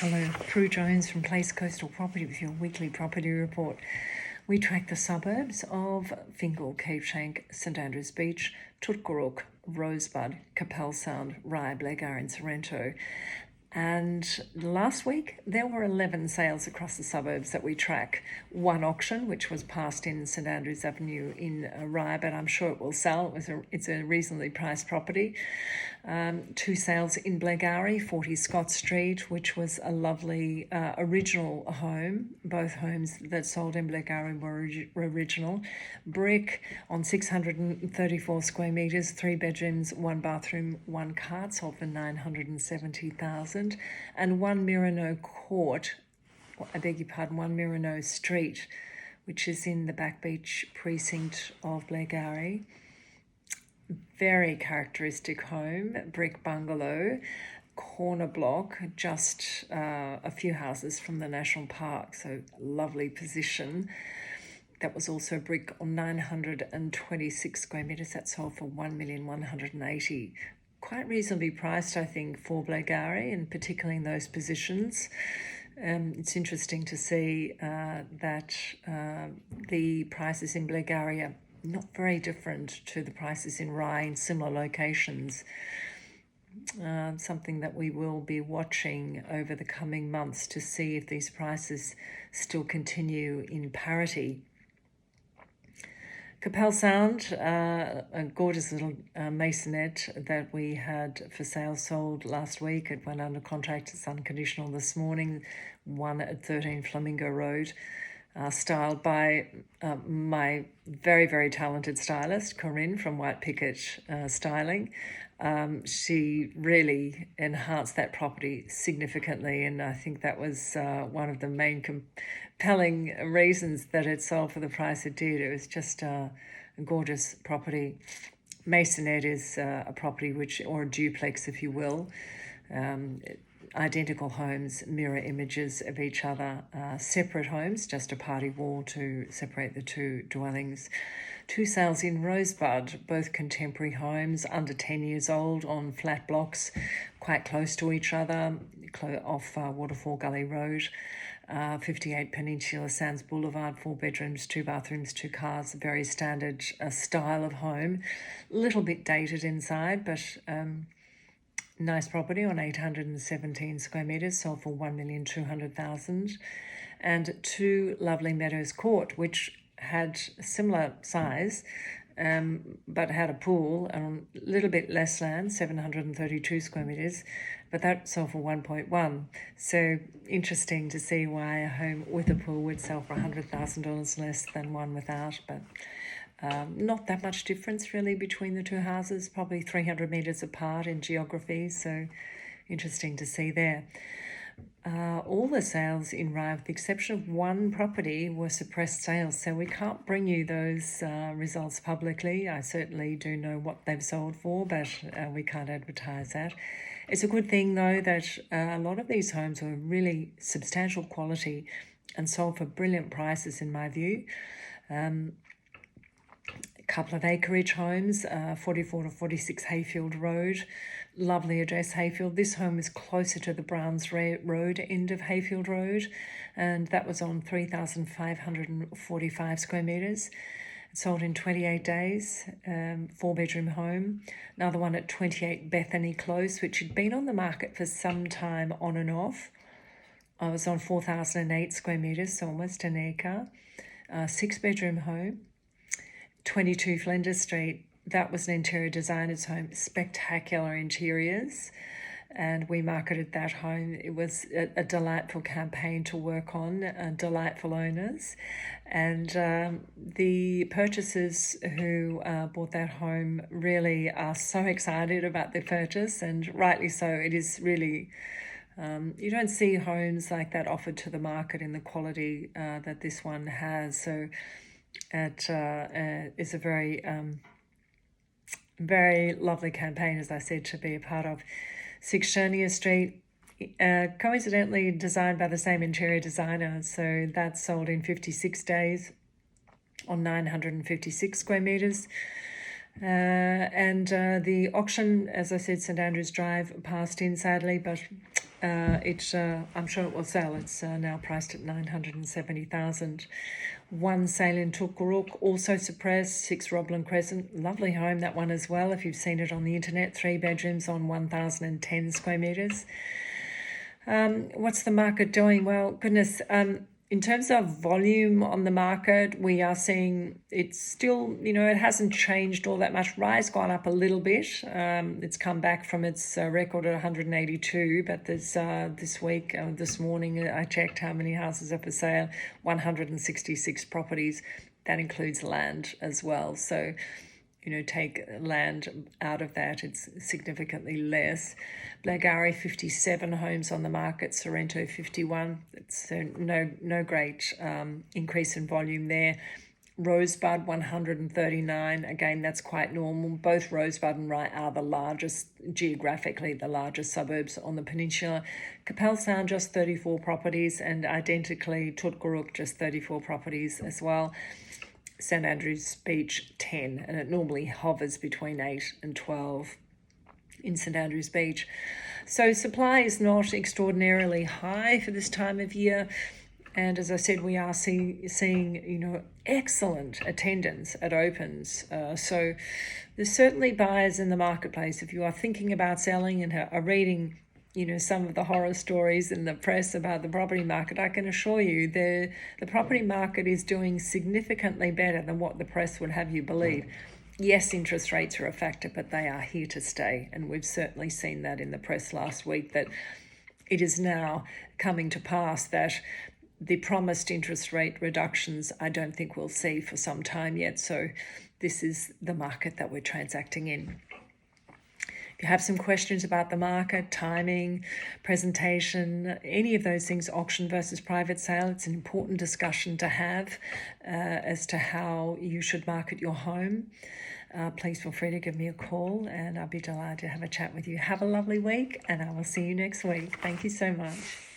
Hello, Prue Jones from Place Coastal Property with your weekly property report. We track the suburbs of Fingal, Caveshank, St Andrews Beach, Tutkaruk, Rosebud, Capel Sound, Rye, Blackgar and Sorrento. And last week, there were 11 sales across the suburbs that we track. One auction, which was passed in St Andrews Avenue in Rye, but I'm sure it will sell. It's a reasonably priced property. Two sales in Blackgar, 40 Scott Street, which was a lovely original home. Both homes that sold in Blackgar were original. Brick on 634 square metres, 3 bedrooms, 1 bathroom, 1 cart, sold for $970,000. And 1 Mirano Court, one Mirano Street, which is in the Back Beach precinct of Blackgar. Very characteristic home, brick bungalow, corner block, just a few houses from the National Park, so lovely position. That was also brick on 926 square metres. That sold for $1,180,000. Quite reasonably priced, I think, for Blackgar, and particularly in those positions. It's interesting to see that the prices in Blackgar are not very different to the prices in Rye in similar locations. Something that we will be watching over the coming months to see if these prices still continue in parity. Capel Sound, a gorgeous little masonette that we had for sale, sold last week. It went under contract. It's unconditional this morning. One at 13 Flamingo Road, styled by my very, very talented stylist, Corinne from White Picket Styling. She really enhanced that property significantly, and I think that was one of the main compelling reasons that it sold for the price it did. It was just a gorgeous property. Masonette is a property or a duplex, if you will. Identical homes, mirror images of each other, separate homes, just a party wall to separate the two dwellings. Two sales in Rosebud, both contemporary homes, under 10 years old, on flat blocks, quite close to each other, off Waterfall Gully Road. 58 Peninsula Sands Boulevard, 4 bedrooms, 2 bathrooms, 2 cars, very standard style of home. A little bit dated inside, but nice property on 817 square metres, sold for $1,200,000. And 2 Lovely Meadows Court, which had a similar size, but had a pool and a little bit less land, 732 square metres, but that sold for 1.1. So interesting to see why a home with a pool would sell for $100,000 less than one without, but not that much difference really between the two houses, probably 300 metres apart in geography, so interesting to see there. All the sales in Rye, with the exception of one property, were suppressed sales, so we can't bring you those results publicly. I certainly do know what they've sold for, but we can't advertise that. It's a good thing, though, that a lot of these homes are really substantial quality and sold for brilliant prices, in my view. A couple of acreage homes, 44 to 46 Hayfield Road. Lovely address, Hayfield. This home is closer to the Browns Road end of Hayfield Road, and that was on 3,545 square metres. It sold in 28 days, 4-bedroom home. Another one at 28 Bethany Close, which had been on the market for some time on and off. I was on 4,008 square metres, so almost an acre. 6-bedroom home. 22 Flinders Street, that was an interior designer's home, spectacular interiors, and we marketed that home. It was a delightful campaign to work on, delightful owners, and the purchasers who bought that home really are so excited about their purchase, and rightly so. It is really, you don't see homes like that offered to the market in the quality that this one has, so it is a very, very lovely campaign, as I said, to be a part of. 6 Chernier Street, coincidentally designed by the same interior designer, so that sold in 56 days on 956 square metres. And the auction, as I said, St Andrews Drive, passed in sadly, but I'm sure it will sell. It's now priced at 970,000. One sale in Tukkaruk, also suppressed, 6 Roblin Crescent. Lovely home, that one as well, if you've seen it on the internet. 3 bedrooms on 1,010 square metres. What's the market doing? Well, goodness, in terms of volume on the market, we are seeing it's still, it hasn't changed all that much. Rye's gone up a little bit. It's come back from its record at 182, but there's this week, this morning, I checked how many houses are for sale, 166 properties. That includes land as well. So, take land out of that, it's significantly less. Blackgowrie, 57 homes on the market. Sorrento, 51. It's no great increase in volume there. Rosebud, 139. Again, that's quite normal. Both Rosebud and Rye are geographically the largest suburbs on the peninsula. Capel Sound, just 34 properties, and identically Tutkaruk, just 34 properties as well. St Andrews Beach, 10, and it normally hovers between 8 and 12 in St Andrews Beach. So supply is not extraordinarily high for this time of year, and as I said, we are seeing excellent attendance at opens. So there's certainly buyers in the marketplace. If you are thinking about selling and are reading some of the horror stories in the press about the property market, I can assure you the property market is doing significantly better than what the press would have you believe. Yes, interest rates are a factor, but they are here to stay. And we've certainly seen that in the press last week, that it is now coming to pass that the promised interest rate reductions I don't think we'll see for some time yet. So this is the market that we're transacting in. If you have some questions about the market, timing, presentation, any of those things, auction versus private sale, it's an important discussion to have as to how you should market your home. Please feel free to give me a call and I'll be delighted to have a chat with you. Have a lovely week and I will see you next week. Thank you so much.